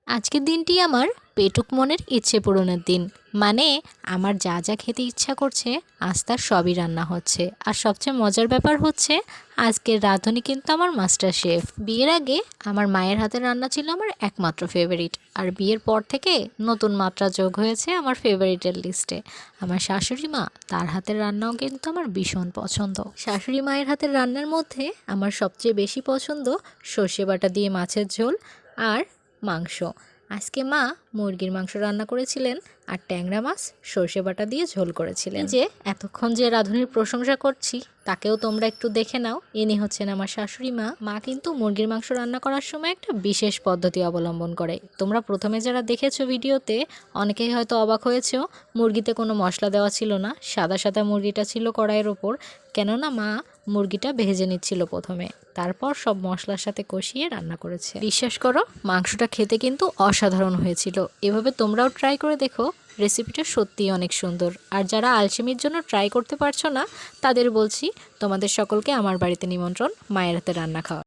আজকের দিনটি আমার পেটুক মনের ইচ্ছে পূরণের দিন। মানে আমার যা যা খেতে ইচ্ছা করছে আজ তার সবই রান্না হচ্ছে। আর সবচেয়ে মজার ব্যাপার হচ্ছে আজকের রাঁধুনি কিন্তু আমার মাস্টার শেফ। বিয়ের আগে আমার মায়ের হাতের রান্না ছিল আমার একমাত্র ফেভারিট, আর বিয়ের পর থেকে নতুন মাত্রা যোগ হয়েছে আমার ফেভারিটের লিস্টে। আমার শাশুড়ি মা, তার হাতের রান্নাও কিন্তু আমার ভীষণ পছন্দ। শাশুড়ি মায়ের হাতের রান্নার মধ্যে আমার সবচেয়ে বেশি পছন্দ সর্ষে বাটা দিয়ে মাছের ঝোল আর মাংস। আজকে মা মুরগির মাংস রান্না করেছিলেন আর ট্যাংরা মাছ সর্ষে বাটা দিয়ে ঝোল করেছিলেন। যে এতক্ষণ যে রাঁধুনির প্রশংসা করছি তাকেও তোমরা একটু দেখে নাও। ইনি হচ্ছেন আমার শাশুড়ি মা। মা কিন্তু মুরগির মাংস রান্না করার সময় একটা বিশেষ পদ্ধতি অবলম্বন করে। তোমরা প্রথমে যারা দেখেছো ভিডিওতে অনেকেই হয়তো অবাক হয়েছো, মুরগিতে কোনো মশলা দেওয়া ছিল না, সাদা সাদা মুরগিটা ছিল কড়াইয়ের ওপর। কেননা মা মুরগিটা ভেজে নিচ্ছিল প্রথমে, তারপর সব মশলার সাথে কষিয়ে রান্না করেছে। বিশ্বাস করো, মাংসটা খেতে কিন্তু অসাধারণ হয়েছিল। এভাবে তোমরাও ট্রাই করে দেখো, রেসিপিটা সত্যিই অনেক সুন্দর। আর যারা আলসেমির জন্য ট্রাই করতে পারছো না তাদের বলছি, তোমাদের সকলকে আমার বাড়িতে নিমন্ত্রণ মায়ের হাতে রান্না খাওয়া।